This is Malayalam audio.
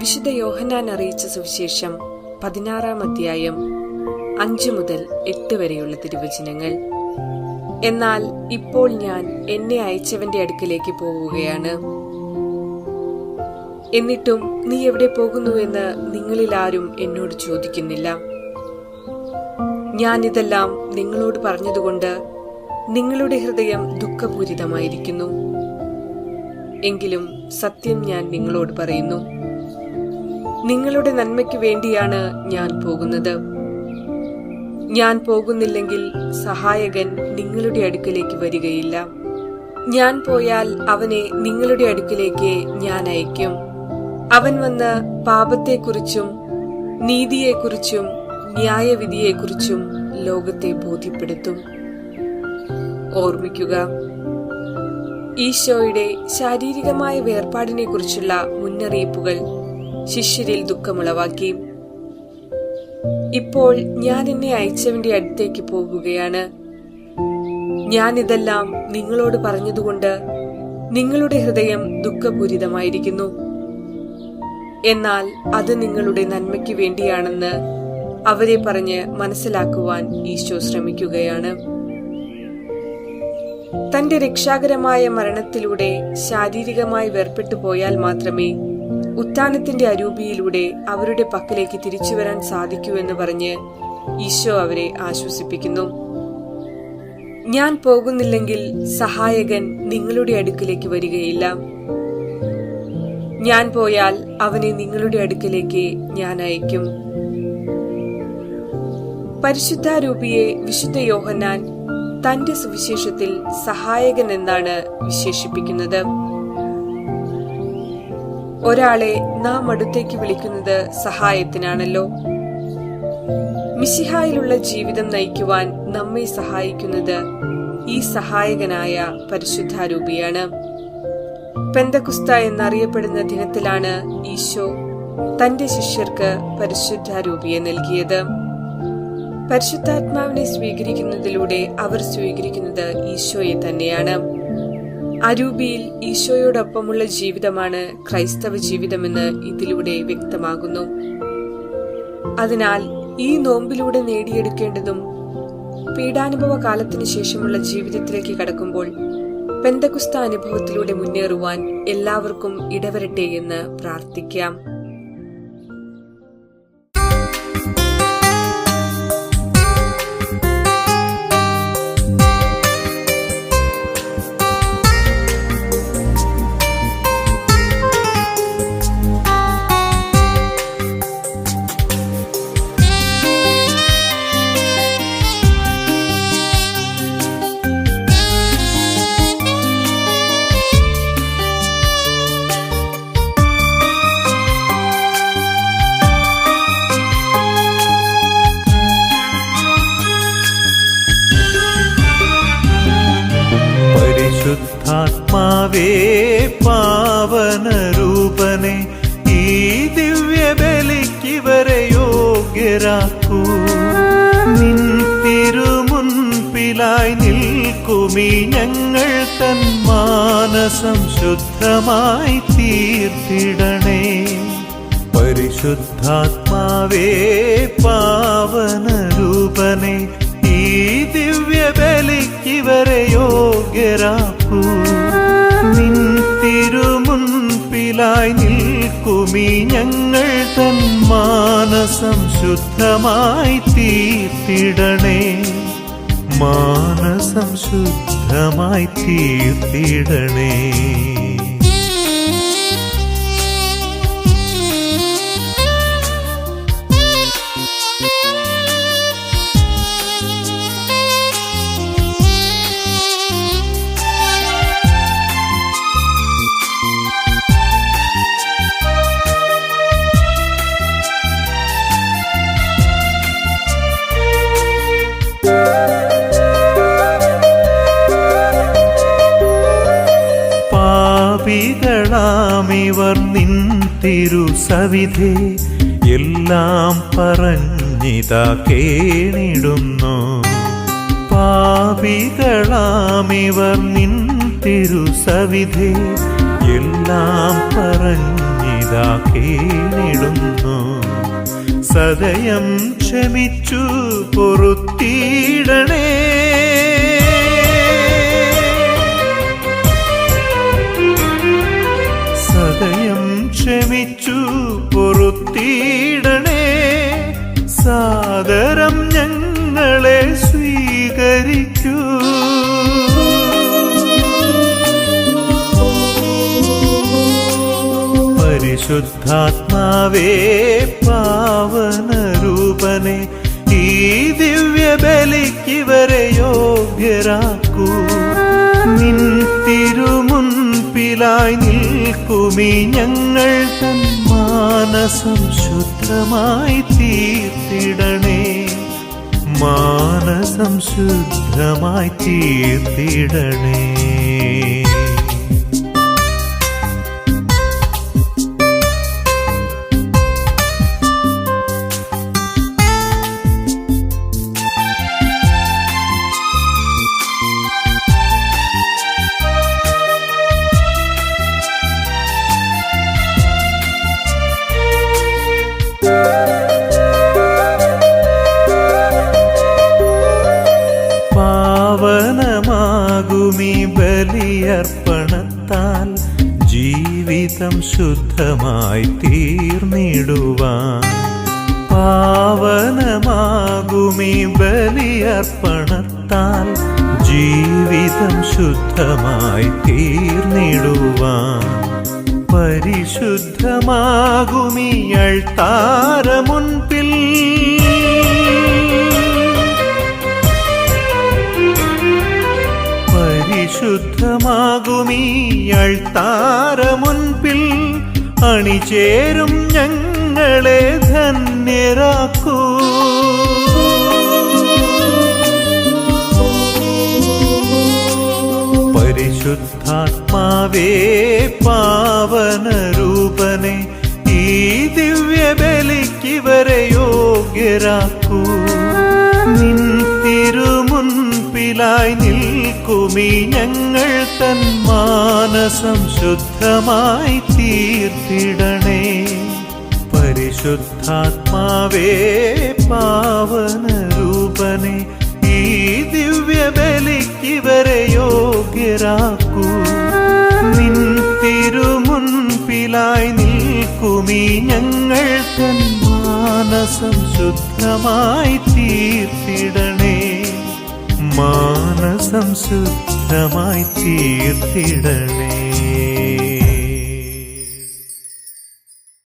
വിശുദ്ധ യോഹന്നാൻ അറിയിച്ച സുവിശേഷം 16-ാം അധ്യായം 5 മുതൽ 8 വരെയുള്ള തിരുവചനങ്ങൾ. എന്നാൽ ഇപ്പോൾ ഞാൻ എന്നെ അയച്ചവന്റെ അടുക്കിലേക്ക് പോവുകയാണ്. എന്നിട്ടും നീ എവിടെ പോകുന്നുവെന്ന് നിങ്ങളിൽ ആരും എന്നോട് ചോദിക്കുന്നില്ല. ഞാനിതെല്ലാം നിങ്ങളോട് പറഞ്ഞതുകൊണ്ട് നിങ്ങളുടെ ഹൃദയം ദുഃഖപൂരിതമായിരിക്കുന്നു. എങ്കിലും സത്യം ഞാൻ നിങ്ങളോട് പറയുന്നു, നിങ്ങളുടെ നന്മയ്ക്ക് വേണ്ടിയാണ് ഞാൻ പോകുന്നത്. ഞാൻ പോകുന്നില്ലെങ്കിൽ സഹായകൻ നിങ്ങളുടെ അടുക്കലേക്ക് വരികയില്ല. ഞാൻ പോയാൽ അവനെ നിങ്ങളുടെ അടുക്കലേക്ക് ഞാൻ അയക്കും. അവൻ വന്ന് പാപത്തെക്കുറിച്ചും നീതിയെക്കുറിച്ചും ന്യായവിധിയെക്കുറിച്ചും ലോകത്തെ ബോധ്യപ്പെടുത്തും. ഓർമ്മിക്കുക, ഈശോയുടെ ശാരീരികമായ വേർപാടിനെ കുറിച്ചുള്ള മുന്നറിയിപ്പുകൾ ശിഷ്യരിൽ ദുഃഖമുളവാക്കി. ഇപ്പോൾ ഞാൻ എന്നെ അയച്ചവന്റെ അടുത്തേക്ക് പോകുകയാണ്. ഞാൻ ഇതെല്ലാം നിങ്ങളോട് പറഞ്ഞതുകൊണ്ട് നിങ്ങളുടെ ഹൃദയം ദുഃഖപൂരിതമായിരിക്കുന്നു. എന്നാൽ അത് നിങ്ങളുടെ നന്മയ്ക്ക് വേണ്ടിയാണെന്ന് അവരെ പറഞ്ഞ് മനസ്സിലാക്കുവാൻ ഈശോ ശ്രമിക്കുകയാണ്. തന്റെ രക്ഷാകരമായ മരണത്തിലൂടെ ശാരീരികമായി വേർപെട്ടു പോയാൽ മാത്രമേ ഉത്ഥാനത്തിന്റെ അരൂപിയിലൂടെ അവരുടെ പക്കലേക്ക് തിരിച്ചു വരാൻ സാധിക്കൂ എന്ന് പറഞ്ഞ് ഈശോ അവരെ ആശ്വസിപ്പിക്കുന്നു. ഞാൻ പോകുന്നില്ലെങ്കിൽ സഹായകൻ നിങ്ങളുടെ അടുക്കിലേക്ക് വരികയില്ല. ഞാൻ പോയാൽ അവനെ നിങ്ങളുടെ അടുക്കിലേക്ക് ഞാൻ അയക്കും. പരിശുദ്ധാരൂപിയെ വിശുദ്ധ യോഹന്നാൻ തന്റെ സുവിശേഷത്തിൽ സഹായകൻ എന്നാണ് വിശേഷിപ്പിക്കുന്നത്. ഒരാളെ നാം അടുത്തേക്ക് വിളിക്കുന്നത് സഹായത്തിനാണല്ലോ. മിശിഹായിലുള്ള ജീവിതം നയിക്കുവാൻ നമ്മെ സഹായിക്കുന്നത് ഈ സഹായകനായ പരിശുദ്ധാരൂപിയാണ്. പെന്തക്കുസ്ത എന്നറിയപ്പെടുന്ന ദിനത്തിലാണ് ഈശോ തന്റെ ശിഷ്യർക്ക് പരിശുദ്ധാരൂപിയെ നൽകിയത്. പരിശുദ്ധാത്മാവിനെ സ്വീകരിക്കുന്നതിലൂടെ അവർ സ്വീകരിക്കുന്നത് ഈശോയെ തന്നെയാണ്. അരൂപിയിൽ ഈശോയോടൊപ്പമുള്ള ജീവിതമാണ് ക്രൈസ്തവ ജീവിതമെന്ന് ഇതിലൂടെ വ്യക്തമാകുന്നു. അതിനാൽ ഈ നോമ്പിലൂടെ നേടിയെടുക്കേണ്ടതും പീഡാനുഭവ കാലത്തിനു ശേഷമുള്ള ജീവിതത്തിലേക്ക് കടക്കുമ്പോൾ പെന്തക്കുസ്ത അനുഭവത്തിലൂടെ മുന്നേറുവാൻ എല്ലാവർക്കും ഇടവരട്ടെ എന്ന് പ്രാർത്ഥിക്കാം. പരിശുദ്ധാത്മാവേ പാവനരൂപനെ ഈ ദിവ്യബലിക്കിവരെ യോഗ്യരാക്കൂ. നിൻ തിരുമുൻപിലായി നിൽക്കുമീ ഞങ്ങൾ തൻ മാനസം ശുദ്ധമായി തീർത്തിടണേ. പരിശുദ്ധാത്മാവേ പാവനരൂപനെ ഈ ദിവ്യബലിക്കിവരെ യോഗ്യരാക്കൂ. നിൻ തിരുമുൻപിലായി നിൽക്കുമീ ഞങ്ങൾ തൻ മാനസം ശുദ്ധമായി തീർത്തിടണേ. മാനസം ശുദ്ധമായി തീർത്തിടണേ. പാപികളാമിവർ നിൻ തിരുസവിധേ എല്ലാം പറഞ്ഞിതാ കേണിടുന്നു. പാപികളാമിവർ നിൻ തിരുസവിധേ എല്ലാം പറഞ്ഞിതാ ഇതാ കേണിടുന്നു. സദയം ക്ഷമിച്ചു പൊറുത്തിടണേ. സദയം ക്ഷമിച്ചു പൊറുത്തിടണേ. സാദരം ഞങ്ങളെ സ്വീകരിക്കൂ. പരിശുദ്ധാത്മാവേ പാവനരൂപനെ ഈ ദിവ്യബലിക്കിവരെ യോഗ്യരാക്കൂ. നിൻ തിരുമുൻപിലായി നിൽക്കുമീ ഞങ്ങൾ തൻ മാനസം ശുദ്ധമായി തീർത്തിടണേ. മാനസം ശുദ്ധമായി തീർത്തിടണേ. പാവനമാകുമീ ബലിയർപ്പണത്താൽ ജീവിതം ശുദ്ധമായി തീർന്നിടുവാൻ. പാവനമാകുമീ ബലിയർപ്പണത്താൽ ജീവിതം ശുദ്ധമായി തീർന്നിടുവാൻ. പരിശുദ്ധമാകുമീ അൾത്താരമുൻപിൽ പരിശുദ്ധമാകുമീ അൾത്താരമുൻപിൽ അണിചേരും ഞങ്ങളെ ധന്യരാക്കൂ. പരിശുദ്ധാത്മാവേ പാവനരൂപനെ ഈ ദിവ്യബലിക്കിവരെ യോഗ്യരാക്കൂ. നിൻ തിരുമുൻപിലായി നിൽക്കുമീ ഞങ്ങൾ തൻ മാനസം ശുദ്ധമായി തീർത്തിടണേ. പരിശുദ്ധാത്മാവേ പാവനരൂപനെ ഈ ദിവ്യബലിക്കിവരെ യോഗ്യരാക്കൂ. നിൻ തിരുമുൻപിലായി നിൽക്കുമീ ഞങ്ങൾ തൻ മാനസം ശുദ്ധമായി തീർത്തിടണേ. മാനസം ശുദ്ധമായി തീർത്തിടണേ.